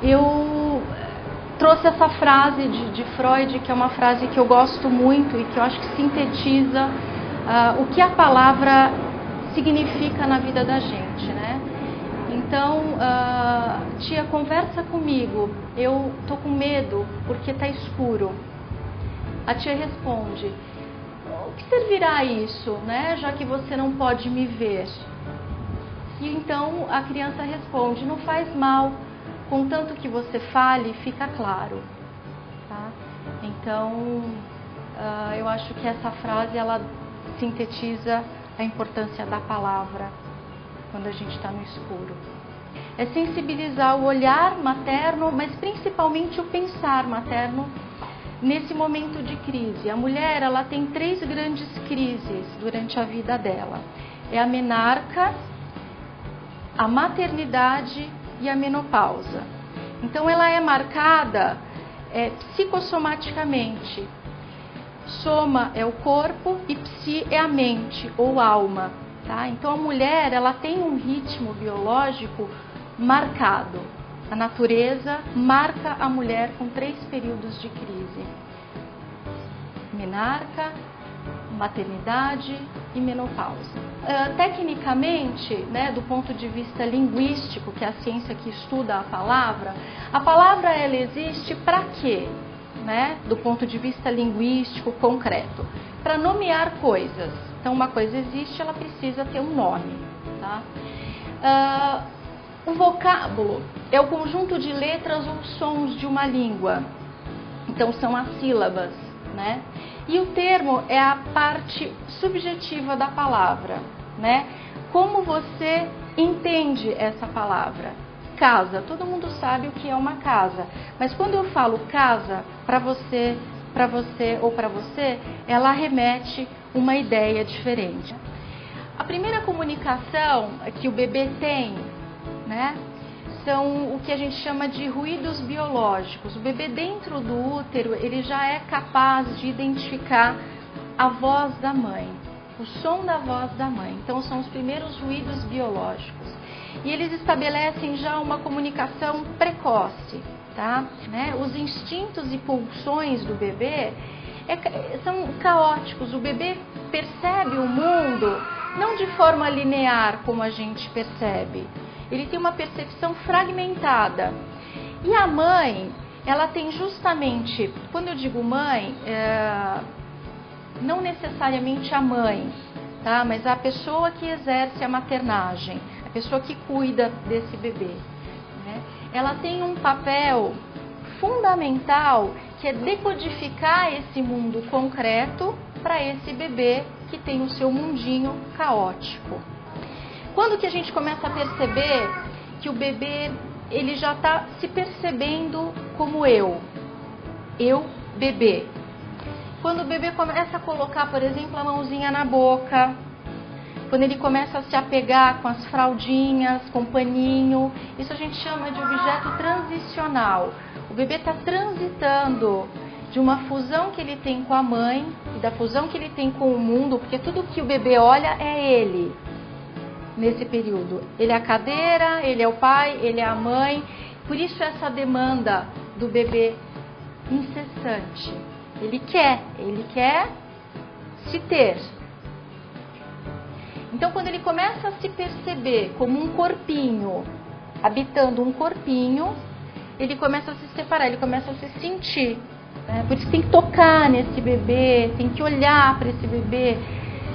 eu trouxe essa frase de Freud, que é uma frase que eu gosto muito e que eu acho que sintetiza o que a palavra significa na vida da gente, né? Então, tia, conversa comigo, eu tô com medo porque tá escuro. A tia responde: o que servirá isso, né? Já que você não pode me ver. E então a criança responde: não faz mal, contanto que você fale, fica claro. Tá? Então, eu acho que essa frase ela sintetiza a importância da palavra quando a gente está no escuro. É sensibilizar o olhar materno, mas principalmente o pensar materno nesse momento de crise. A mulher ela tem 3 grandes crises durante a vida dela. É a menarca, a maternidade e a menopausa. Então ela é marcada psicossomaticamente. Soma é o corpo e psi é a mente ou alma. Tá? Então a mulher ela tem um ritmo biológico marcado. A natureza marca a mulher com 3 períodos de crise: menarca, maternidade e menopausa. Tecnicamente, né, do ponto de vista linguístico, que é a ciência que estuda a palavra ela existe para quê? Né, do ponto de vista linguístico concreto, para nomear coisas. Então, uma coisa existe, ela precisa ter um nome. Tá? O vocábulo é o conjunto de letras ou sons de uma língua. Então, são as sílabas. Né? E o termo é a parte subjetiva da palavra. Né? Como você entende essa palavra? Casa, todo mundo sabe o que é uma casa, mas quando eu falo casa para você ou para você, ela remete uma ideia diferente. A primeira comunicação que o bebê tem, né, são o que a gente chama de ruídos biológicos. O bebê dentro do útero, ele já é capaz de identificar a voz da mãe, o som da voz da mãe. Então são os primeiros ruídos biológicos. E eles estabelecem já uma comunicação precoce, tá? Né? Os instintos e pulsões do bebê são caóticos. O bebê percebe o mundo não de forma linear como a gente percebe. Ele tem uma percepção fragmentada. E a mãe, ela tem justamente, quando eu digo mãe, não necessariamente a mãe, tá? Mas a pessoa que exerce a maternagem, a pessoa que cuida desse bebê, né? Ela tem um papel fundamental que é decodificar esse mundo concreto para esse bebê que tem o seu mundinho caótico. Quando que a gente começa a perceber que o bebê ele já está se percebendo como eu, bebê? Quando o bebê começa a colocar, por exemplo, a mãozinha na boca, quando ele começa a se apegar com as fraldinhas, com o paninho, isso a gente chama de objeto transicional. O bebê está transitando de uma fusão que ele tem com a mãe e da fusão que ele tem com o mundo, porque tudo que o bebê olha é ele. Nesse período, ele é a cadeira, ele é o pai, ele é a mãe. Por isso essa demanda do bebê incessante. Ele quer se ter. Então, quando ele começa a se perceber como um corpinho, habitando um corpinho, ele começa a se separar, ele começa a se sentir. Né? Por isso tem que tocar nesse bebê, tem que olhar para esse bebê,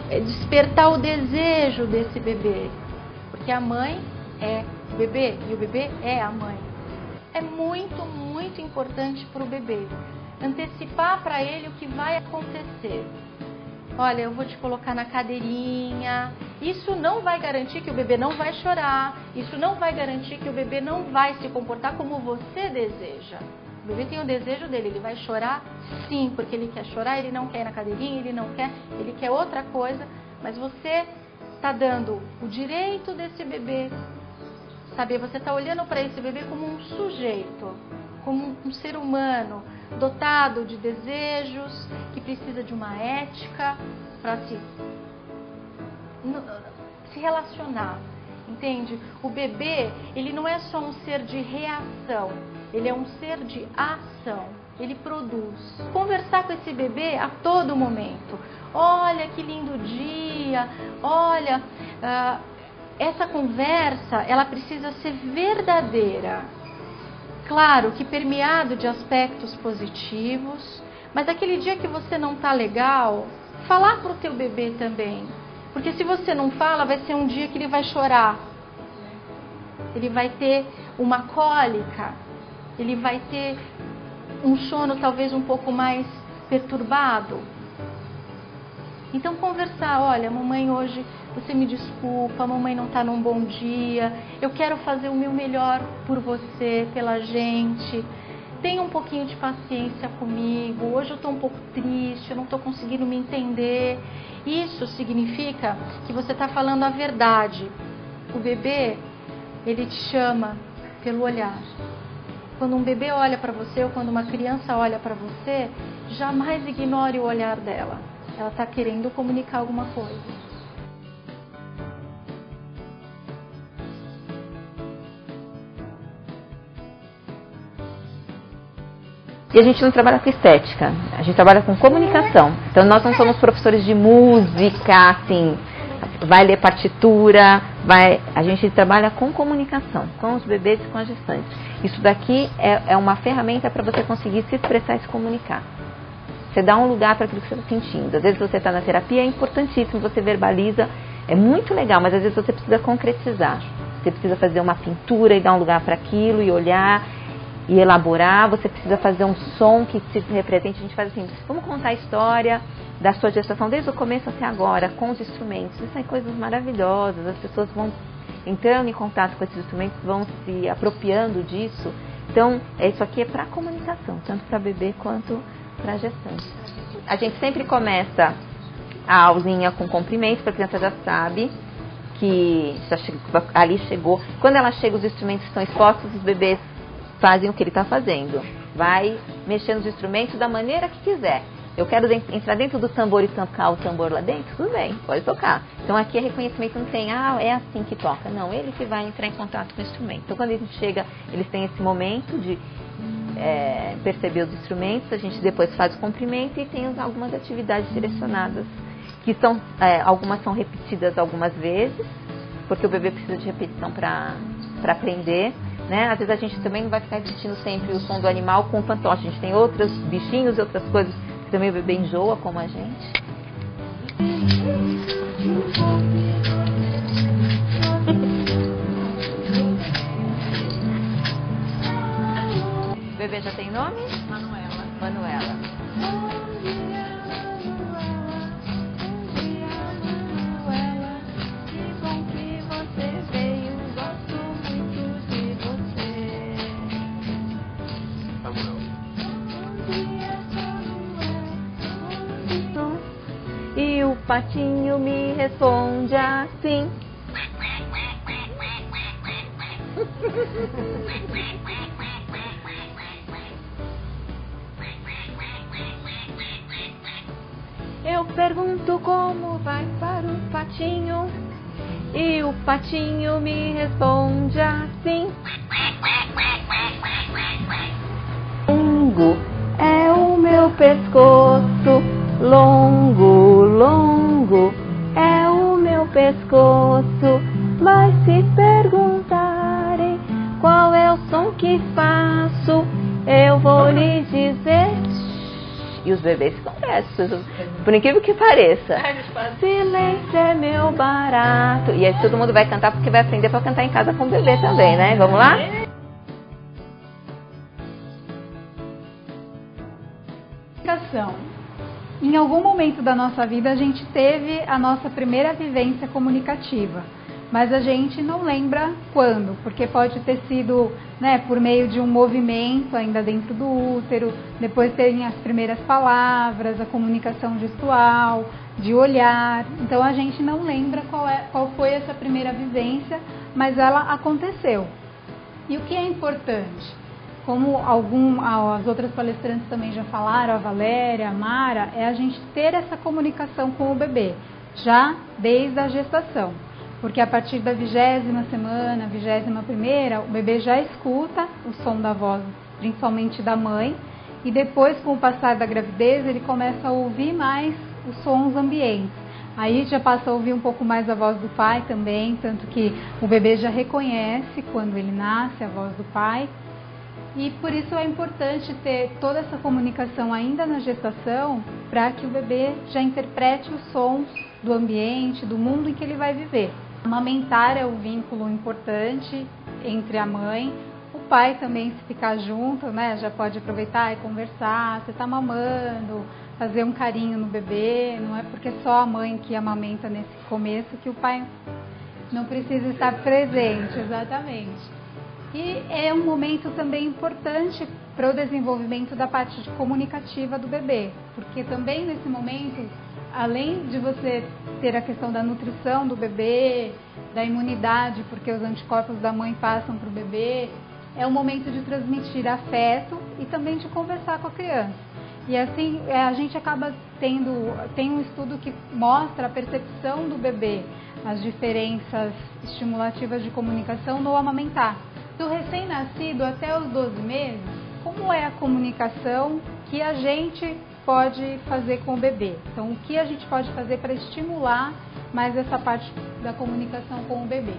despertar o desejo desse bebê. Porque a mãe é o bebê e o bebê é a mãe. É muito, muito importante para o bebê antecipar para ele o que vai acontecer. Olha, eu vou te colocar na cadeirinha. Isso não vai garantir que o bebê não vai chorar. Isso não vai garantir que o bebê não vai se comportar como você deseja. O bebê tem o desejo dele, ele vai chorar sim, porque ele quer chorar, ele não quer ir na cadeirinha, ele quer outra coisa, mas você está dando o direito desse bebê, saber, você está olhando para esse bebê como um sujeito, como um ser humano, dotado de desejos, que precisa de uma ética para se relacionar. entende? O bebê, ele não é só um ser de reação, ele é um ser de ação, ele produz. Conversar com esse bebê a todo momento. Olha que lindo dia, olha, essa conversa, ela precisa ser verdadeira. Claro que permeado de aspectos positivos, mas aquele dia que você não tá legal, falar pro teu bebê também. Porque se você não fala, vai ser um dia que ele vai chorar. Ele vai ter uma cólica, ele vai ter um sono talvez um pouco mais perturbado. Então conversar, olha, mamãe hoje, você me desculpa, a mamãe não está num bom dia, eu quero fazer o meu melhor por você, pela gente, tenha um pouquinho de paciência comigo, hoje eu estou um pouco triste, eu não estou conseguindo me entender. Isso significa que você está falando a verdade. O bebê, ele te chama pelo olhar. Quando um bebê olha para você ou quando uma criança olha para você, jamais ignore o olhar dela. Ela está querendo comunicar alguma coisa. E a gente não trabalha com estética, a gente trabalha com comunicação. Então nós não somos professores de música, assim, vai ler partitura, a gente trabalha com comunicação, com os bebês e com as gestantes. Isso daqui é uma ferramenta para você conseguir se expressar e se comunicar. Você dá um lugar para aquilo que você está sentindo. Às vezes você está na terapia, é importantíssimo, você verbaliza, é muito legal, mas às vezes você precisa concretizar. Você precisa fazer uma pintura e dar um lugar para aquilo e olhar e elaborar. Você precisa fazer um som que se represente. A gente faz assim, vamos contar a história da sua gestação desde o começo até agora, com os instrumentos. Isso são coisas maravilhosas, as pessoas vão entrando em contato com esses instrumentos, vão se apropriando disso. Então, isso aqui é para comunicação, tanto para bebê quanto para gestante. A gente sempre começa a aulinha com cumprimento, para a criança já sabe que ali chegou. Quando ela chega, os instrumentos estão expostos, os bebês fazem o que ele está fazendo. Vai mexendo os instrumentos da maneira que quiser. Eu quero entrar dentro do tambor e tocar o tambor lá dentro? Tudo bem, pode tocar. Então aqui é reconhecimento, não tem, é assim que toca. Não, ele que vai entrar em contato com o instrumento. Então quando ele chega, eles têm esse momento de perceber os instrumentos, a gente depois faz o cumprimento e tem algumas atividades direcionadas, que são, algumas são repetidas algumas vezes, porque o bebê precisa de repetição para aprender. Né? Às vezes a gente também não vai ficar repetindo sempre o som do animal com o fantoche. A gente tem outros bichinhos e outras coisas que também o bebê enjoa, como a gente. O bebê já tem nome? Manuela. Manuela. E o patinho me responde assim. Eu pergunto como vai para o patinho e o patinho me responde assim. Longo é o meu pescoço, longo, longo é o meu pescoço. Mas se perguntarem qual é o som que faço, eu vou lhe dizer. E os bebês ficam prestes, por incrível que pareça. Silêncio é meu barato. E aí todo mundo vai cantar porque vai aprender para cantar em casa com o bebê também, né? Vamos lá? Em algum momento da nossa vida a gente teve a nossa primeira vivência comunicativa, mas a gente não lembra quando, porque pode ter sido, né, por meio de um movimento ainda dentro do útero, depois terem as primeiras palavras, a comunicação gestual, de olhar. Então a gente não lembra qual foi essa primeira vivência, mas ela aconteceu. E o que é importante? Como as outras palestrantes também já falaram, a Valéria, a Mara, é a gente ter essa comunicação com o bebê, já desde a gestação. porque a partir da 20ª semana, 21ª, o bebê já escuta o som da voz, principalmente da mãe, e depois, com o passar da gravidez, ele começa a ouvir mais os sons ambientes. Aí já passa a ouvir um pouco mais a voz do pai também, tanto que o bebê já reconhece quando ele nasce a voz do pai. E por isso é importante ter toda essa comunicação ainda na gestação, para que o bebê já interprete os sons do ambiente, do mundo em que ele vai viver. Amamentar é um vínculo importante entre a mãe, o pai também, se ficar junto, né, já pode aproveitar e conversar, você está mamando, fazer um carinho no bebê, não é porque só a mãe que amamenta nesse começo que o pai não precisa estar presente, exatamente. E é um momento também importante para o desenvolvimento da parte comunicativa do bebê, porque também nesse momento, além de você ter a questão da nutrição do bebê, da imunidade, porque os anticorpos da mãe passam para o bebê, é um momento de transmitir afeto e também de conversar com a criança. E assim a gente acaba tem um estudo que mostra a percepção do bebê, as diferenças estimulativas de comunicação no amamentar. Do recém-nascido até os 12 meses, como é a comunicação que a gente pode fazer com o bebê? Então, o que a gente pode fazer para estimular mais essa parte da comunicação com o bebê?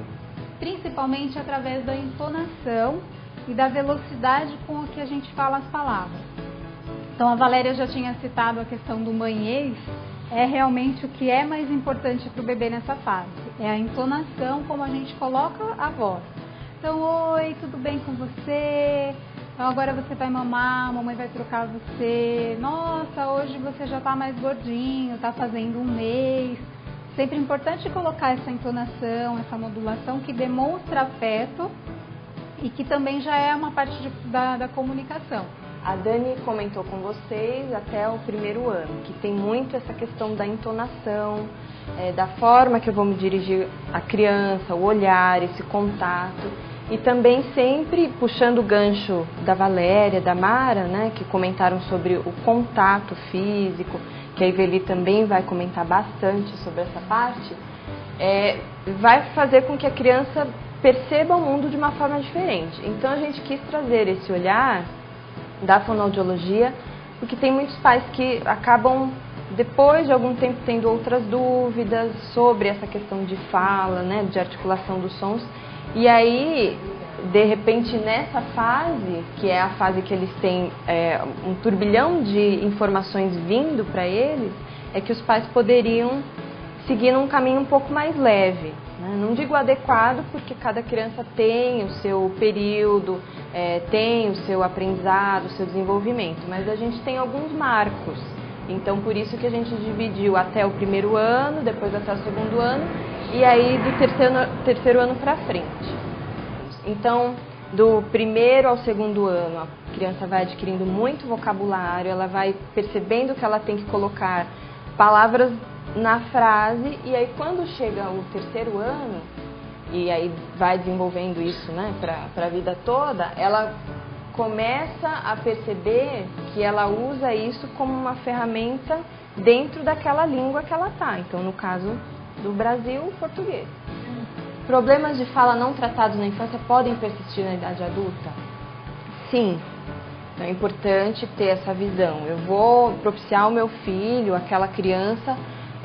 Principalmente através da entonação e da velocidade com que a gente fala as palavras. Então, a Valéria já tinha citado a questão do mãe-ex, é realmente o que é mais importante para o bebê nessa fase. É a entonação, como a gente coloca a voz. Então, oi, tudo bem com você? Então, agora você vai mamar, a mamãe vai trocar você. Nossa, hoje você já está mais gordinho, está fazendo 1 mês. Sempre importante colocar essa entonação, essa modulação que demonstra afeto e que também já é uma parte da comunicação. A Dani comentou com vocês até o 1º ano, que tem muito essa questão da entonação, da forma que eu vou me dirigir à criança, o olhar, esse contato. E também sempre puxando o gancho da Valéria, da Mara, né, que comentaram sobre o contato físico, que a Iveli também vai comentar bastante sobre essa parte, vai fazer com que a criança perceba o mundo de uma forma diferente. Então a gente quis trazer esse olhar da fonoaudiologia, porque tem muitos pais que acabam, depois de algum tempo, tendo outras dúvidas sobre essa questão de fala, né, de articulação dos sons. E aí, de repente, nessa fase, que é a fase que eles têm um turbilhão de informações vindo para eles, é que os pais poderiam seguir num caminho um pouco mais leve. Né? Não digo adequado, porque cada criança tem o seu período, tem o seu aprendizado, o seu desenvolvimento, mas a gente tem alguns marcos. Então, por isso que a gente dividiu até o 1º ano, depois até o 2º ano, e aí do terceiro ano para frente. Então, do 1º ao 2º ano, a criança vai adquirindo muito vocabulário, ela vai percebendo que ela tem que colocar palavras na frase, e aí quando chega o 3º ano, e aí vai desenvolvendo isso, né, para a vida toda, ela começa a perceber que ela usa isso como uma ferramenta dentro daquela língua que ela está. Então, no caso do Brasil, o português. Problemas de fala não tratados na infância podem persistir na idade adulta? Sim. É importante ter essa visão. Eu vou propiciar ao meu filho, aquela criança,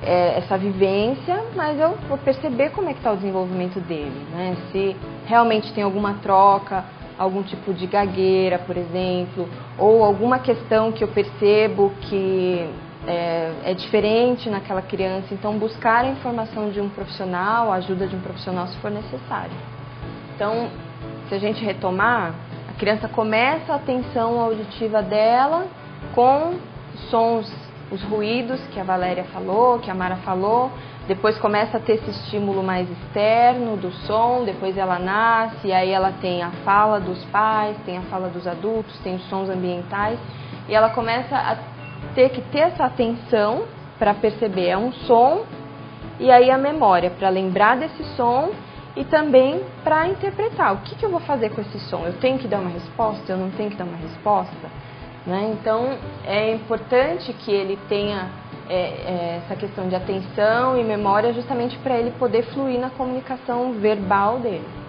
essa vivência, mas eu vou perceber como é que está o desenvolvimento dele, né? Se realmente tem alguma troca, algum tipo de gagueira, por exemplo, ou alguma questão que eu percebo que é diferente naquela criança. Então, buscar a informação de um profissional, a ajuda de um profissional se for necessário. Então, se a gente retomar, a criança começa a atenção auditiva dela com os sons, os ruídos que a Valéria falou, que a Mara falou. Depois começa a ter esse estímulo mais externo do som, depois ela nasce, e aí ela tem a fala dos pais, tem a fala dos adultos, tem os sons ambientais, e ela começa a ter que ter essa atenção para perceber um som, e aí a memória para lembrar desse som e também para interpretar. O que eu vou fazer com esse som? Eu tenho que dar uma resposta? Eu não tenho que dar uma resposta? Né? Então, é importante que ele tenha essa questão de atenção e memória justamente para ele poder fluir na comunicação verbal dele.